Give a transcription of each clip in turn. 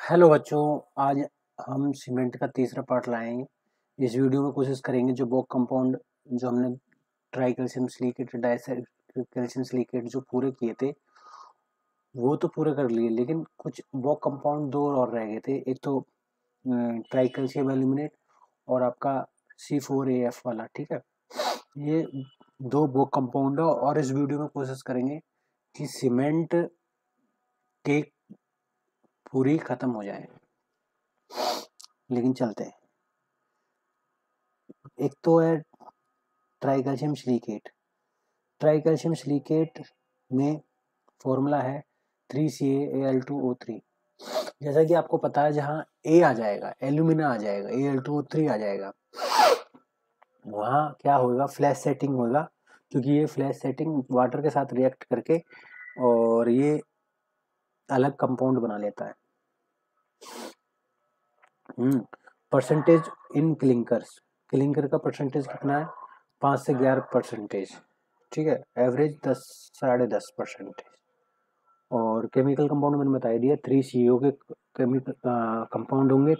Hello बच्चों, आज हम सीमेंट का तीसरा पार्ट लाएंगे। इस वीडियो में कोशिश करेंगे जो बोक कंपाउंड जो हमने try calcium silicate calcium silicate जो पूरे किए थे वो तो पूरे कर लिए, लेकिन कुछ बोक कंपाउंड दो और रह गए थे। एक तो ट्राई कैल्शियम एल्यूमिनेट और आपका C4AF वाला। ठीक है, ये दो बोक कंपाउंड है और इस वीडियो में कोशिश करेंगे कि सीमेंट के पूरी खत्म हो जाए। लेकिन चलते हैं। एक तो है ट्राइकैल्शियम सिलिकेट। ट्राइकैल्शियम सिलिकेट में फॉर्मूला है 3CaAl2O3। जैसा कि आपको पता है, जहाँ ए आ जाएगा एल्यूमिना आ जाएगा, Al2O3 आ जाएगा, वहाँ क्या होगा, फ्लैश सेटिंग होगा। क्योंकि ये फ्लैश सेटिंग वाटर के साथ रिएक्ट करके और ये अलग कंपाउंड बना लेता है। परसेंटेज इन क्लिंकर्स, क्लिंकर का परसेंटेज कितना है, 5 से 11%। ठीक है, एवरेज 10 10.5%। और केमिकल कंपाउंड मैंने बता दिया, 3CO के केमिकल कंपाउंड होंगे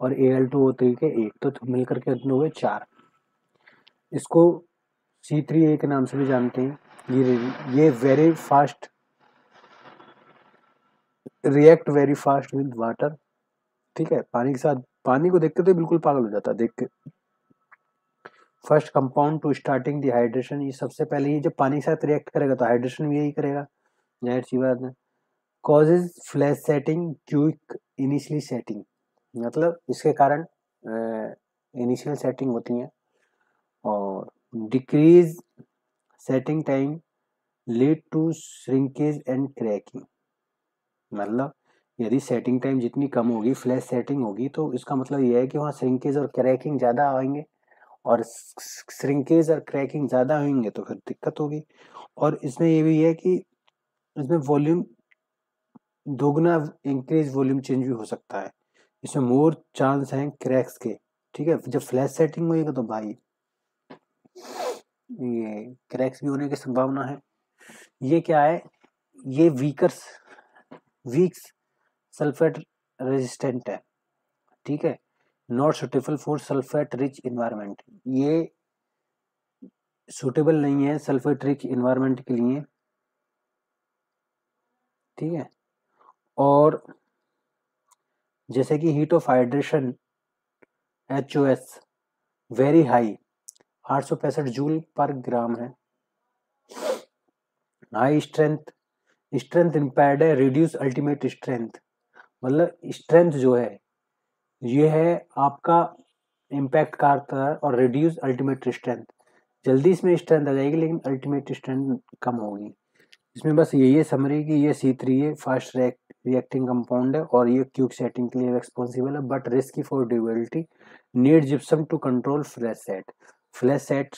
और Al2O3 के एक, तो मिलकर के कितने हुए, 4। इसको C3A के नाम से भी जानते हैं। ये very fast react very fast with water. ठीक है, पानी के साथ, पानी को देखते तो बिल्कुल पागल हो जाता है देख के। First compound to starting the hydration, ये सबसे पहले ये जब पानी के साथ रिएक्ट करेगा तो हाइड्रेशन भी यही करेगा, जाहिर सी बात है। Causes flash setting, quick initially setting, मतलब इसके कारण इनिशियल सेटिंग होती है। और decrease setting time lead to shrinkage and cracking, मतलब यदि सेटिंग टाइम जितनी कम होगी, फ्लैश सेटिंग होगी, तो इसका मतलब यह है कि वहाँ श्रिंकेज और क्रैकिंग ज़्यादा आएंगे, और श्रिंकेज और क्रैकिंग ज़्यादा होंगे तो फिर दिक्कत होगी। और इसमें ये भी है कि इसमें वॉल्यूम दोगुना इंक्रीज वॉल्यूम चेंज भी हो सकता है, इसमें मोर चांस हैं क्रैक्स के। ठीक है, जब फ्लैश सेटिंग होएगा तो भाई ये क्रैक्स भी होने की संभावना है। ये क्या है, ये वीक सल्फेट रेजिस्टेंट है। ठीक है, not suitable for sulphate rich environment, ये सुटेबल नहीं है सल्फेट रिच इन्वायरमेंट के लिए। ठीक है, और जैसे कि heat of hydration HOS very high, 865 joule per gram है। हाई स्ट्रेंथ इम्पेयर्ड है, रिड्यूस अल्टीमेट स्ट्रेंथ, मतलब स्ट्रेंथ जो है ये है आपका इम्पैक्ट करता है, और रिड्यूस अल्टीमेट स्ट्रेंथ, जल्दी इसमें स्ट्रेंथ आ जाएगी लेकिन अल्टीमेट स्ट्रेंथ कम होगी। इसमें बस यही समरी कि ये C3A फास्ट रिएक्टिंग कंपाउंड है और ये क्विक सेटिंग के लिए रिस्पॉन्सिबल है, but risky for durability, need gypsum to control flash set. Flash set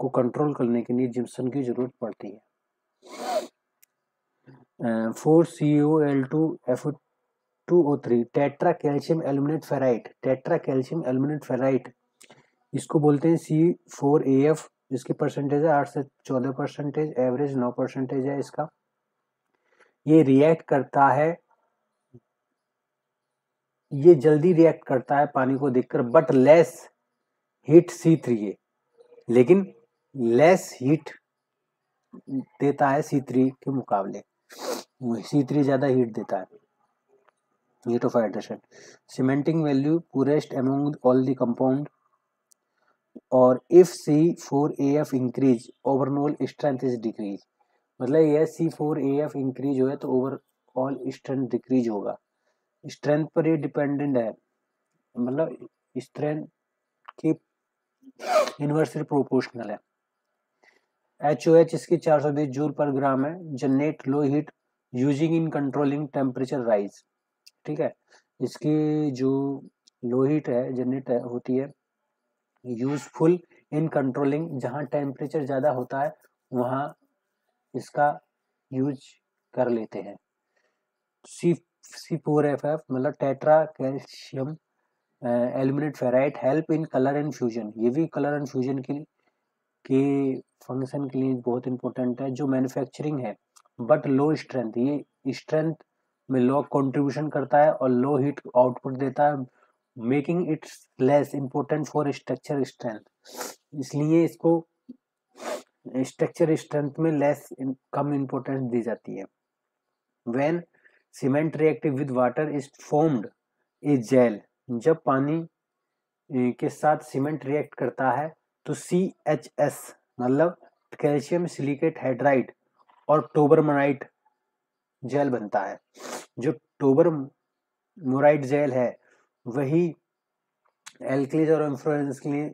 को कंट्रोल करने के लिए जिप्सम की जरूरत पड़ती है। 4COL2F2O3 tetra calcium aluminate ferrite, tetra calcium aluminate ferrite, इसको बोलते हैं C4AF। इसकी परसेंटेज है 8 से 14%, एवरेज 9% है इसका। ये रिएक्ट करता है, ये जल्दी रिएक्ट करता है पानी को देखकर, बट लेस हीट C3A, लेकिन लेस हीट देता है C3 के मुकाबले। C3 ज्यादा हीट देता है, heat of hydration. Cementing value purest among all the compound, और if C4AF increase overall strength is decrease, मतलब ये C4AF इंक्रीज हो तो ओवरऑल स्ट्रेंथ डिक्रीज होगा। स्ट्रेंथ पर ये डिपेंडेंट है, मतलब स्ट्रेंथ की इनवर्सली प्रोपोर्शनल है। HOH इसकी 420 जूल पर ग्राम है। Generate low heat using in controlling temperature rise. ठीक है, इसकी जो लो हीट है जनरेट होती है यूजफुल इन कंट्रोलिंग, जहाँ टेम्परेचर ज़्यादा होता है वहाँ इसका यूज कर लेते हैं। C4FF मतलब tetra calcium aluminate ferrite help in colour and fusion, ये भी कलर एंड फ्यूजन के फंक्शन के लिए बहुत इंपॉर्टेंट है। जो मैन्युफैक्चरिंग है बट लो स्ट्रेंथ, ये स्ट्रेंथ में लो कंट्रीब्यूशन करता है और लो हीट आउटपुट देता है, making it less important for structure strength. इसलिए इसको स्ट्रक्चर स्ट्रेंथ में कम इम्पोर्टेंस दी जाती है। When cement reactive with water is formed a gel, जब पानी के साथ सीमेंट रिएक्ट करता है तो CHS मतलब कैल्शियम सिलिकेट हाइड्राइड और टोबरमोनाइट जेल बनता है। जो टोबरमोनाइट जेल है वही एल्कलीज और इन्फ्लोरेंस के लिए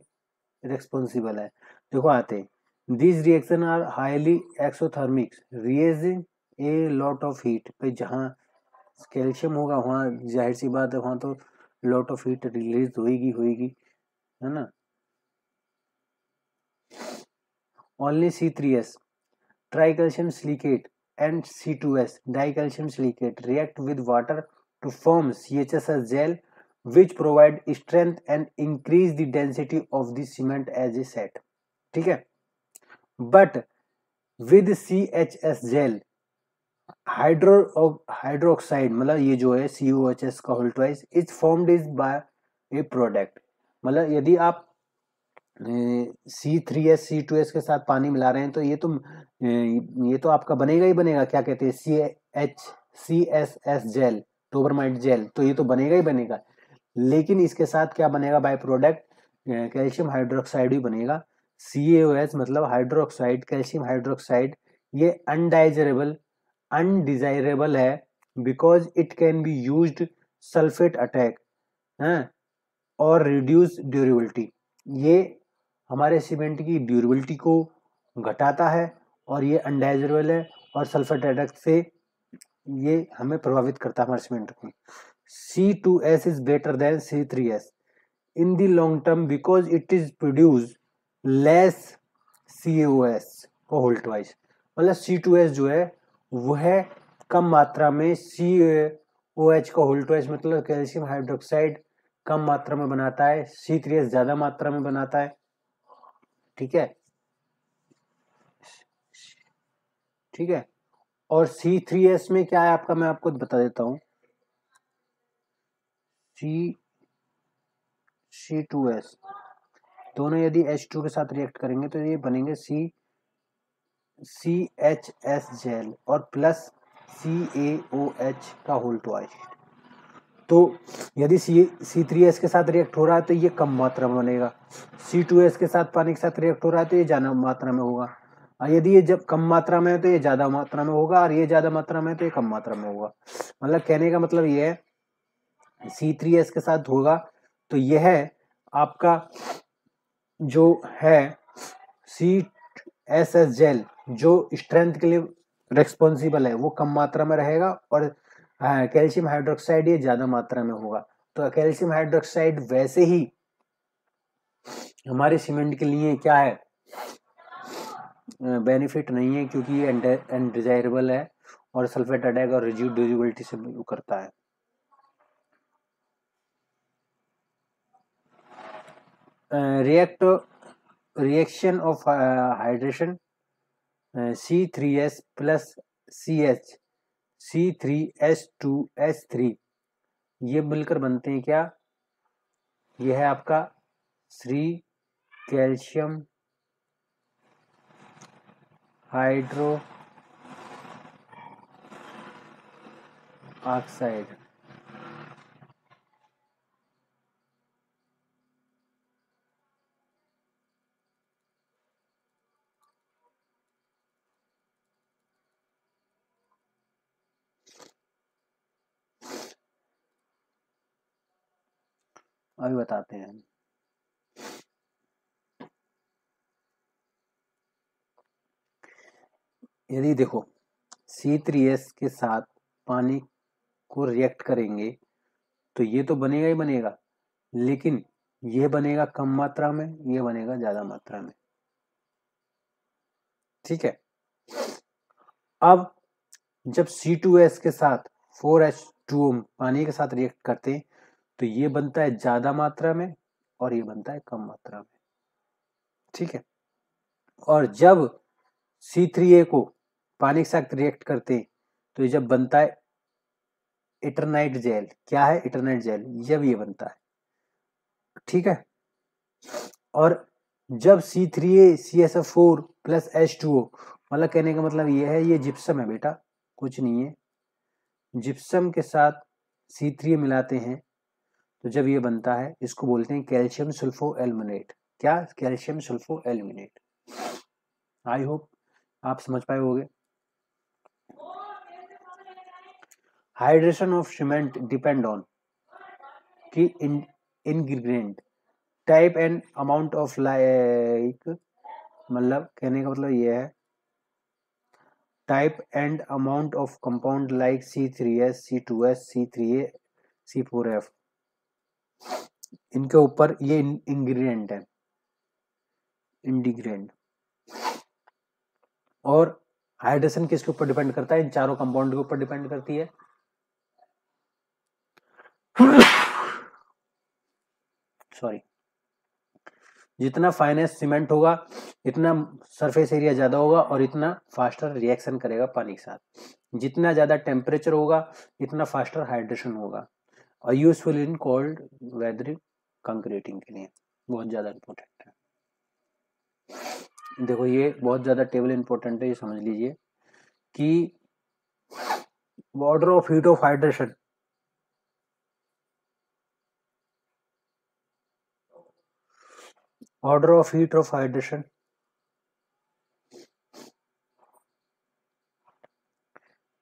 रिस्पॉन्सिबल है। देखो आते this reaction are highly exothermic, releasing a lot of heat. पे जहाँ कैल्शियम होगा वहाँ जाहिर सी बात है वहाँ तो लॉट ऑफ हीट रिलीज होगी, है ना। Only C3S, tricalcium silicate, and C2S, dicalcium silicate, react with water to form CHS gel, which provide strength and increase the density of the cement as a set. ठीक है, but with CHS gel, hydroxide मतलब ये जो है COHS का whole twice is formed is by a product. मतलब यदि आप C3S C2S के साथ पानी मिला रहे हैं तो ये तो आपका बनेगा ही बनेगा। क्या कहते हैं CSS जेल, टोबरमाइट जेल, तो ये तो बनेगा ही बनेगा। लेकिन इसके साथ क्या बनेगा बाय प्रोडक्ट, कैल्शियम हाइड्रोक्साइड भी बनेगा। CaOH मतलब हाइड्रोक्साइड, कैल्शियम हाइड्रोक्साइड, ये अनडिजायरेबल है because it can be used sulphate attack और रिड्यूस ड्यूरेबिलिटी। ये हमारे सीमेंट की ड्यूरेबिलिटी को घटाता है और ये अनडाइजेबल है और सल्फर अटैक से ये हमें प्रभावित करता है हमारे सीमेंट को। C2S is better than C3S in the long term because it is produce less CaOS को होल ट्वाइस। मतलब C2S जो है वह कम मात्रा में CaOH का होल ट्वाइस मतलब कैल्शियम हाइड्रोक्साइड कम मात्रा में बनाता है, C3S ज्यादा मात्रा में बनाता है। ठीक है, ठीक है। और C3S में क्या है आपका, मैं आपको बता देता हूं। C2S दोनों यदि H2 के साथ रिएक्ट करेंगे तो ये बनेंगे CHS जेल और प्लस CaOH का होल ट्वाइस। तो यदि C3S के साथ रिएक्ट हो रहा है तो ये कम मात्रा में बनेगा, C2S के साथ पानी के साथ रिएक्ट हो रहा है तो ये ज्यादा मात्रा में होगा। और यदि ये जब कम मात्रा में है तो ये ज्यादा मात्रा में होगा और ये ज्यादा मात्रा में है तो ये कम मात्रा में होगा। मतलब कहने का मतलब ये है C3S के साथ होगा तो यह है आपका जो है CSS जेल जो स्ट्रेंथ के लिए रिस्पॉन्सिबल है वो कम मात्रा में रहेगा और कैल्शियम हाइड्रोक्साइड ये ज्यादा मात्रा में होगा। तो कैल्शियम हाइड्रोक्साइड वैसे ही हमारे सीमेंट के लिए क्या है, बेनिफिट नहीं है क्योंकि ये अनडिजायरेबल है और सल्फेट अटैक और रिड्यूस्ड ड्यूरेबिलिटी से करता है। Reaction of hydration C3S plus CH C3H2H3 ये मिलकर बनते हैं क्या, यह है आपका श्री कैल्शियम हाइड्रो ऑक्साइड। अभी बताते हैं। यदि देखो C3S के साथ पानी को रिएक्ट करेंगे तो ये तो बनेगा ही बनेगा, लेकिन ये बनेगा कम मात्रा में, ये बनेगा ज्यादा मात्रा में। ठीक है, अब जब C2S के साथ 4H2O पानी के साथ रिएक्ट करते हैं तो ये बनता है ज्यादा मात्रा में और ये बनता है कम मात्रा में। ठीक है, और जब C3A को पानी के साथ रिएक्ट करते हैं तो ये जब बनता है इटरनाइट जेल। क्या है इटरनाइट जेल? जब ये बनता है, ठीक है। और जब C3HClF4 प्लस H2O, मतलब कहने का मतलब ये है, ये जिप्सम है बेटा, कुछ नहीं है। जिप्सम के साथ C3 मिलाते हैं तो जब ये बनता है, इसको बोलते हैं कैल्शियम सल्फो एल्यूमिनेट। क्या? Calcium sulpho aluminate. I hope आप समझ पाए होगे। Hydration of cement depend on key ingredient type and amount of like, मतलब कहने का मतलब ये है type and amount of compound like C3H, C2S, C3A, C4F, इनके ऊपर ये इंग्रेडिएंट है, इंग्रेडिएंट। और हाइड्रेशन किसके ऊपर डिपेंड करता है? इन चारों कंपाउंड के ऊपर डिपेंड करती है। सॉरी, जितना फाइनेस्ट सीमेंट होगा, इतना सरफेस एरिया ज्यादा होगा और इतना फास्टर रिएक्शन करेगा पानी के साथ। जितना ज्यादा टेम्परेचर होगा, इतना फास्टर हाइड्रेशन होगा। और useful in cold weather concreting के लिए बहुत ज्यादा इंपॉर्टेंट है। देखो ये बहुत ज्यादा टेबल इंपॉर्टेंट है, ये समझ लीजिए कि order of heat of hydration, order of heat of hydration,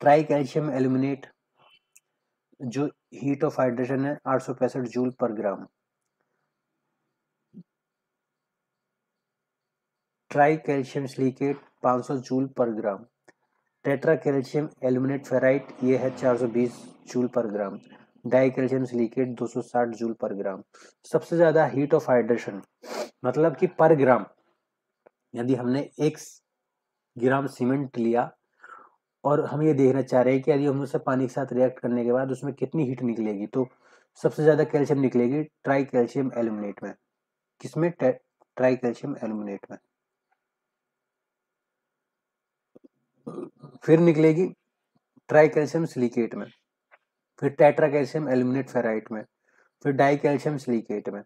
tri calcium aluminate जो हीट ऑफ हाइड्रेशन है 865 joule per gram. Tri calcium silicate 500 joule per gram. Tetra calcium aluminate ferrite ये है 420 joule per gram. Di calcium silicate 260 joule per gram. सबसे ज्यादा heat of hydration मतलब कि पर ग्राम, यदि हमने 1 ग्राम सीमेंट लिया और हम ये देखना चाह रहे हैं कि यदि हम उसे पानी के साथ रिएक्ट करने के बाद उसमें कितनी हीट निकलेगी, तो सबसे ज्यादा कैल्शियम निकलेगी ट्राई कैल्शियम एल्यूमिनेट में। किसमें? ट्राई कैल्शियम एल्यूमिनेट में। फिर निकलेगी ट्राई कैल्शियम सिलिकेट में, फिर टेट्रा कैल्शियम एल्यूमिनेट फेराइट में, फिर डाई कैल्शियम सिलिकेट में।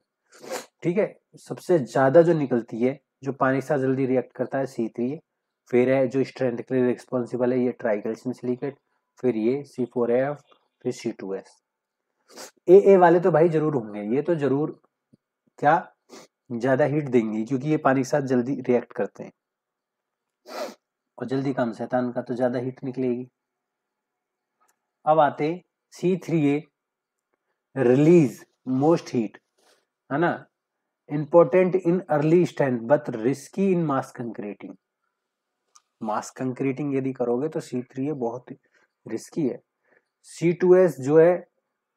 ठीक है, सबसे ज्यादा जो निकलती है, जो पानी के साथ जल्दी रिएक्ट करता है, C3, फिर है जो स्ट्रेंथ के लिए रिस्पॉन्सिबल है ये ट्राई कैल्शियम सिलिकेट, फिर ये C4F, फिर C2S। ए वाले तो भाई जरूर होंगे, ये तो जरूर क्या ज्यादा हीट देंगे क्योंकि ये पानी के साथ जल्दी रिएक्ट करते हैं और जल्दी काम शैतान का तो ज्यादा हीट निकलेगी। अब आते C3A रिलीज मोस्ट हीट, है ना, important in early strength but risky in mass concreting. Mass concreting यदि करोगे तो C3A बहुत रिस्की है। C2S जो है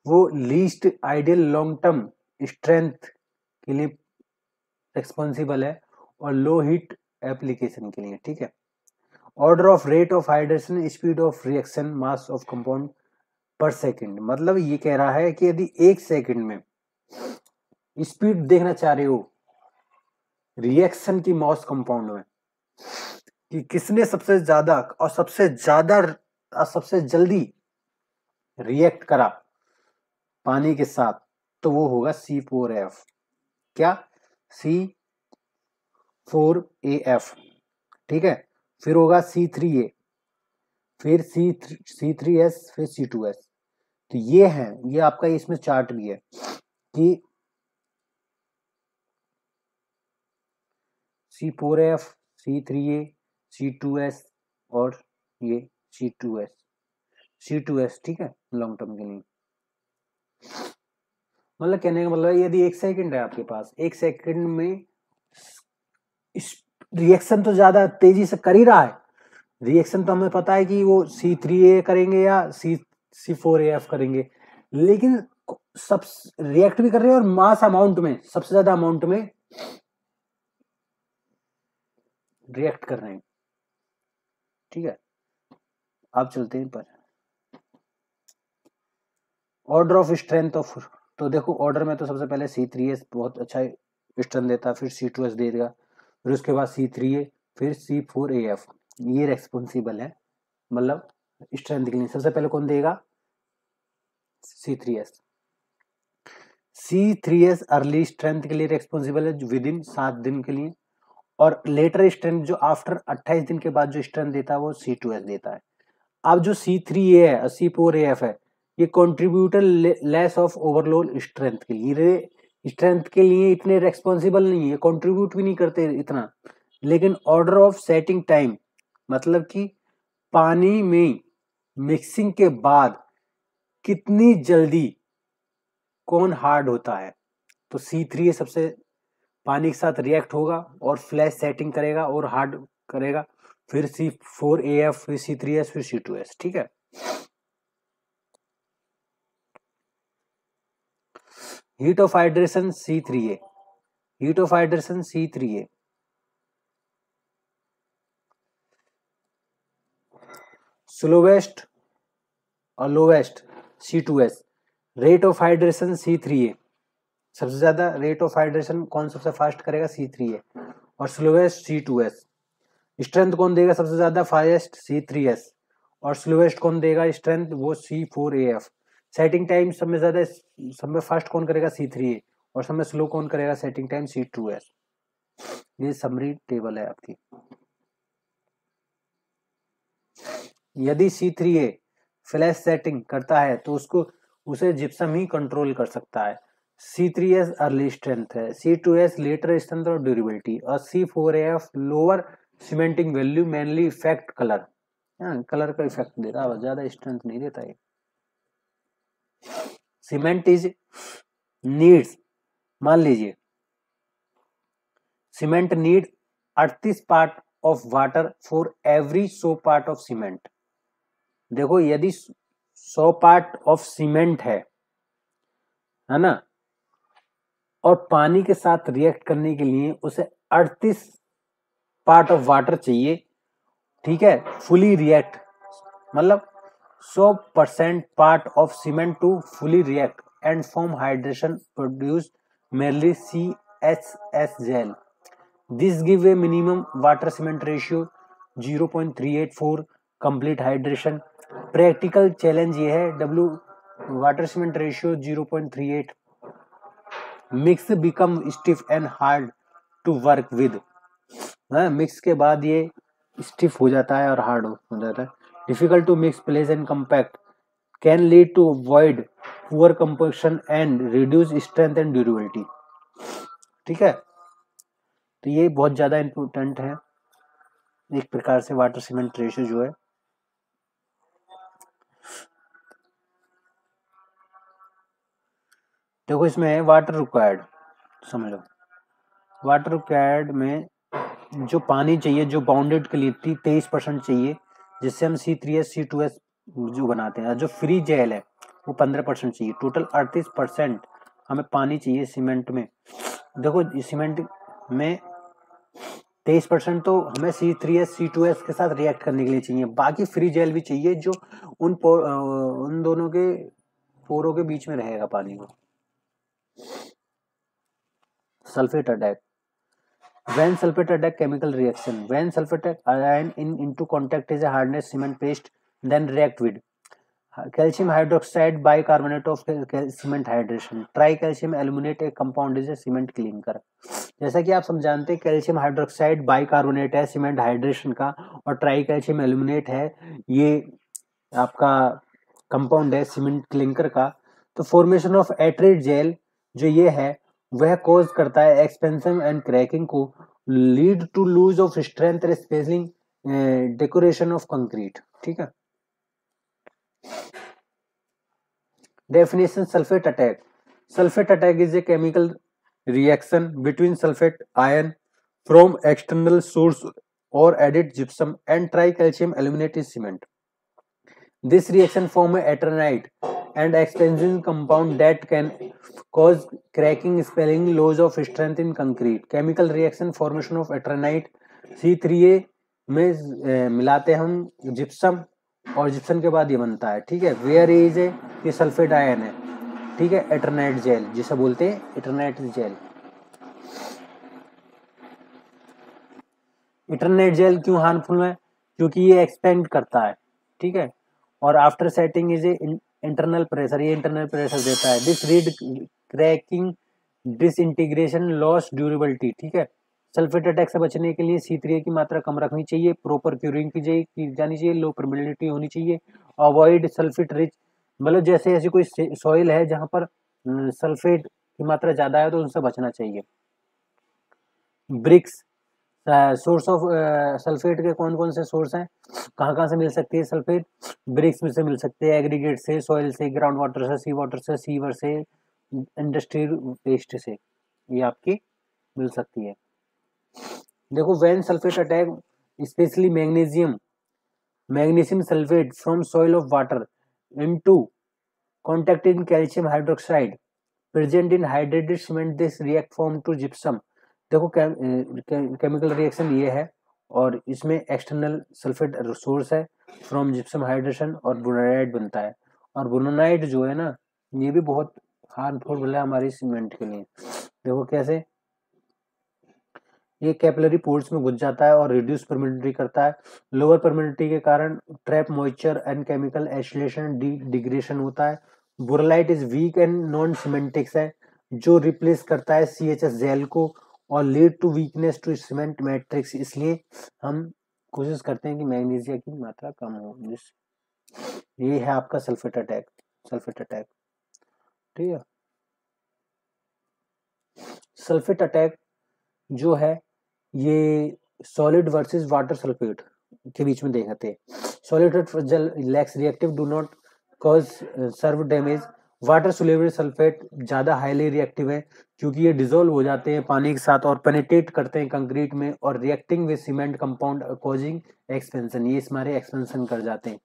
वो least ideal long term strength के लिए रिस्पॉन्सिबल है और लो हीट एप्लीकेशन के लिए। ठीक है, order of rate of hydration, speed of reaction, mass of compound पर सेकंड, मतलब ये कह रहा है कि यदि 1 सेकंड में स्पीड देखना चाह रहे हो रिएक्शन की मास कंपाउंड में कि किसने सबसे ज्यादा और सबसे जल्दी रिएक्ट करा पानी के साथ, तो वो होगा C4F। क्या? C4AF। ठीक है, फिर होगा C3A, फिर C3S, फिर C2S। तो ये है, ये आपका इसमें चार्ट भी है कि C4F, C3A, C2S और ये C2S। ठीक है, लॉन्ग टर्म के लिए। मतलब कहने का मतलब यदि 1 सेकंड है आपके पास, 1 सेकंड में रिएक्शन तो ज्यादा तेजी से कर ही रहा है। रिएक्शन तो हमें पता है कि वो C3A करेंगे या C4AF करेंगे, लेकिन सब रिएक्ट भी कर रहे हैं और मास अमाउंट में, सबसे ज्यादा अमाउंट में रिएक्ट कर रहे हैं। ठीक है, आप चलते हैं पर ऑर्डर ऑफ स्ट्रेंथ ऑफ, तो देखो ऑर्डर में तो सबसे पहले C3S बहुत अच्छा स्ट्रेंथ देता है, फिर C2S देगा, फिर उसके बाद C3A, फिर C4AF। ये रेस्पॉन्सिबल है मतलब स्ट्रेंथ के लिए। सबसे पहले कौन देगा? C3S। C3S अर्ली स्ट्रेंथ के लिए रिस्पॉन्सिबल है विद इन 7 दिन के लिए, और लेटर स्ट्रेंथ जो आफ्टर 28 दिन के बाद जो स्ट्रेंथ देता है वो C2S देता है। अब जो C3A है, C4AF है, ये contributor less of overload strength के लिए, स्ट्रेंथ के लिए इतने रेस्पॉन्सिबल नहीं है, कंट्रीब्यूट भी नहीं करते इतना, लेकिन ऑर्डर ऑफ सेटिंग टाइम, मतलब कि पानी में मिक्सिंग के बाद कितनी जल्दी कौन हार्ड होता है, तो C3A सबसे पानी के साथ रिएक्ट होगा और फ्लैश सेटिंग करेगा और हार्ड करेगा, फिर C4AF, फिर C3S, फिर C2S। ठीक है। Heat of hydration C3A, heat of hydration C3A, slowest और lowest C2S, rate of hydration C3A, सबसे ज्यादा रेट ऑफ हाइड्रेशन कौन सबसे फास्ट करेगा, C3A, और स्लोवेस्ट C2S। स्ट्रेंथ कौन देगा सबसे ज्यादा, फास्टेस्ट C3S, और स्लोवेस्ट कौन देगा स्ट्रेंथ, वो C4AF। सेटिंग टाइम सब में ज्यादा, सब में फास्ट कौन करेगा, C3A, और सब में स्लो कौन करेगा सेटिंग टाइम, C2S। ये समरी टेबल है आपकी। यदि C3A फ्लैश सेटिंग करता है तो उसे जिप्सम ही कंट्रोल कर सकता है। C3S अर्ली स्ट्रेंथ है, C2S लेटर स्ट्रेंथ और ड्यूरेबिलिटी, और C4AF lower cementing value mainly effect colour, colour का इफेक्ट देता है, ज्यादा स्ट्रेंथ नहीं देता है। सीमेंट इज नीड्स, मान लीजिए cement need 38 part of water for every 100 part of cement. देखो यदि 100 पार्ट ऑफ सीमेंट है ना, और पानी के साथ रिएक्ट करने के लिए उसे 38 पार्ट ऑफ वाटर चाहिए, ठीक है, फुली रिएक्ट, मतलब 100% part of cement to fully react and form hydration produce merely CHS gel. This give a minimum water cement ratio 0.384 complete hydration. Practical challenge ये है, W water cement ratio 0.38, mix become stiff and hard to work with. Mix के बाद ये stiff हो जाता है और hard हो जाता है। Difficult to mix place and compact, can lead to void poor composition and reduce strength and durability. ठीक है, तो ये बहुत ज्यादा इंपॉर्टेंट है एक प्रकार से वाटर सीमेंट रेशियो जो है। देखो इसमें है वाटर रिक्वायर्ड, समझो वाटर रिक्वायर्ड में जो पानी चाहिए, जो बाउंडेड के लिए 23% चाहिए, जिससे हम C3S C2S जो बनाते हैं। जो फ्री जेल है वो 15% चाहिए, टोटल 38% हमें पानी चाहिए सीमेंट में। देखो सीमेंट में 23% तो हमें C3S C2S के साथ रिएक्ट करने के लिए चाहिए, बाकी फ्री जेल भी चाहिए जो उन दोनों के पोरों के बीच में रहेगा पानी को। Sulphate attack, when sulfate attack chemical reaction, when sulfate ion into contact is a hardness cement paste, then react with calcium hydroxide bicarbonate of cement hydration, tricalcium aluminate एक compound is a cement clinker। जैसा कि आप सब जानते हैं calcium hydroxide bicarbonate है cement hydration का, और ट्राइकैल्शियम एल्यूमिनेट है ये आपका कंपाउंड है सीमेंट क्लिंकर का। तो फॉर्मेशन ऑफ एट्रिड जेल जो ये है वह कॉज करता है एक्सपेंशन एंड क्रैकिंग को, lead to loose of strength spacing decoration of concrete. ठीक है, definition sulphate attack, sulphate attack is a chemical reaction between sulfate ion from external source or added gypsum and tricalcium aluminate is cement. This reaction form a eternite and expansion compound that can cause cracking, spelling, loss of strength in concrete. Chemical reaction formation of eternite C3A में मिलाते हम gypsum, और gypsum के बाद ये बनता है। ठीक है, वेयर इज ए ये सल्फेट आयन है। ठीक है, एटरनाइट जेल जिसे बोलते हैं एटरनाइट जेल। एटरनाइट जेल क्यों हार्मफुल है, क्योंकि ये एक्सपेंड करता है। ठीक है, और after setting is a internal pressure, ये इंटरनल प्रेशर देता है। This read cracking, disintegration, loss durability, ठीक है। सल्फेट अटैक से बचने के लिए C3A की मात्रा कम रखनी चाहिए, प्रॉपर क्यूरिंग की जानी चाहिए, लो परमिलिटी होनी चाहिए, अवॉइड सल्फेट रिच, मतलब जैसे ऐसी कोई सॉइल है जहां पर सल्फेट की मात्रा ज्यादा है तो उनसे बचना चाहिए। ब्रिक्स, सोर्स ऑफ सल्फेट के कौन कौन से सोर्स हैं, कहाँ कहाँ से मिल सकती है सल्फेट? ब्रिक्स में से मिल सकते हैं, एग्रीगेट से, सॉइल से, ग्राउंड वाटर से, सी वाटर से, सीवर से, इंडस्ट्रियल वेस्ट से, ये आपकी मिल सकती है। देखो when sulphate attack, specially magnesium sulphate from soil of water into contact in calcium hydroxide present in hydrated cement, this react form to gypsum। देखो केमिकल रिएक्शन ये है और इसमें एक्सटर्नल सल्फेट सोर्स है फ्रॉम जिप्सम हाइड्रेशन और बोरोनाइट बनता है। और बोरोनाइट जो है ना ये भी बहुत हार्मफुल है हमारी सीमेंट के लिए। देखो कैसे, ये कैपिलरी पोर्स में घुस जाता है और रिड्यूस परमिलिटी करता है। लोअर परमिलिटी के कारण trap moisture and chemical acylation degradation होता है। बोरोलाइट is weak and non cementitious है, जो रिप्लेस करता है CHS जेल को और lead to weakness to cement matrix. इसलिए हम कोशिश करते हैं कि मैग्नीशिया की मात्रा कम हो। ये है आपका सल्फेट अटैक, ठीक है। सल्फेट अटैक जो है ये सॉलिड वर्सेस वाटर सल्फेट के बीच में देखते हैं। सॉलिड जल लैक्स reactive, do not cause severe damage. Water soluble sulphate ज्यादा हाईली रिएक्टिव है क्योंकि ये डिसॉल्व हो जाते हैं पानी के साथ और पेनिट्रेट करते हैं कंक्रीट में और reacting with cement compound causing expansion, ये हमारे एक्सपेंशन कर जाते हैं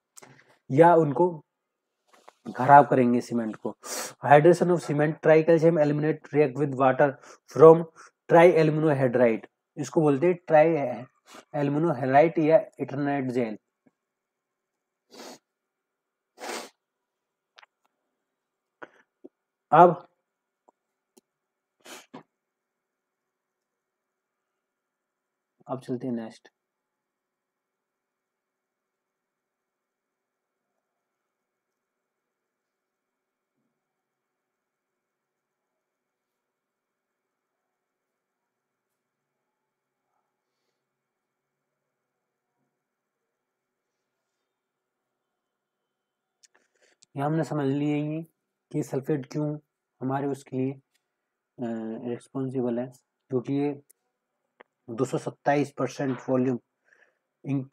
या उनको खराब करेंगे सीमेंट को। Hydration of cement, tri calcium aluminate react with water from tri aluminohydride, इसको बोलते हैं ट्राई एल्यूमिनोहाइड्राइड या इटरनाइट जेल। अब चलते हैं नेक्स्ट। यहाँ हमने समझ लिया ही कि सल्फेट क्यों हमारे उसके लिए रिस्पॉन्सिबल है, क्योंकि ये 227% वॉल्यूम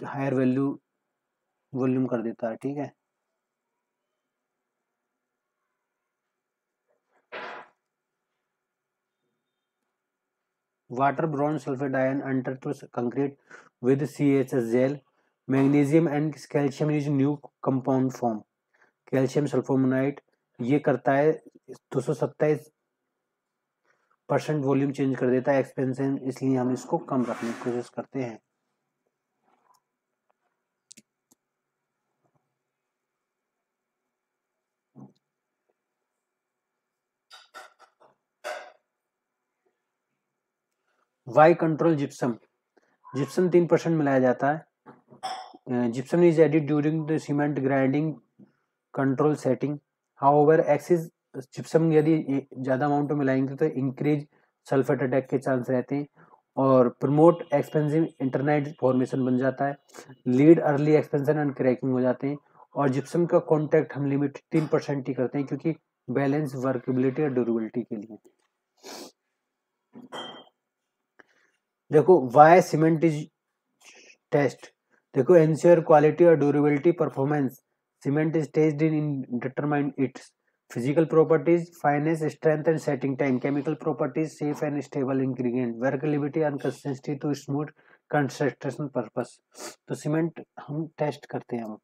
हायर वॉल्यूम कर देता है, ठीक है। Water brown sulphate ion enter to concrete with CHS gel, magnesium and calcium is new compound form, calcium sulphonite, ये करता है 227% वॉल्यूम चेंज कर देता है, एक्सपेंशन, इसलिए हम इसको कम रखने की कोशिश करते हैं। वाई कंट्रोल जिप्सम, जिप्सम 3% मिलाया जाता है। Gypsum is added during the cement grinding control setting, however axis gypsum यदि ज्यादा अमाउंट में मिलाएंगे तो इंक्रीज सल्फेट अटैक के चांस रहते हैं और प्रमोट एक्सपेंसिव इंटरनेट फॉर्मेशन बन जाता है, lead early expansion and cracking हो जाते हैं। और जिप्सम का कॉन्टैक्ट हम लिमिट 3% ही करते हैं क्योंकि बैलेंस वर्केबिलिटी और ड्यूरेबिलिटी के लिए। देखो वाई सीमेंट इज टेस्ट, देखो एंश्योर क्वालिटी और durability performance, cement is tested in determine its physical properties, finance, strength and setting time, chemical properties, safe and stable ingredient, workability and consistency to smooth construction purpose. तो cement हम test करते हैं हम।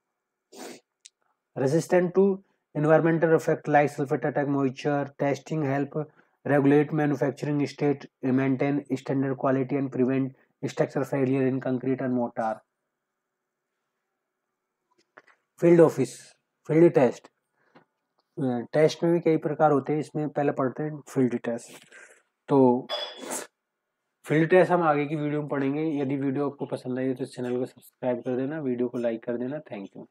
Resistant to environmental effect like sulfate attack, moisture testing help regulate manufacturing state, maintain standard quality and prevent structural failure in concrete and mortar। Field office, field test, test में भी कई प्रकार होते हैं, इसमें पहले पढ़ते हैं फील्ड टेस्ट। तो फील्ड टेस्ट हम आगे की वीडियो में पढ़ेंगे। यदि वीडियो आपको पसंद आई तो इस चैनल को सब्सक्राइब कर देना, वीडियो को लाइक कर देना। Thank you.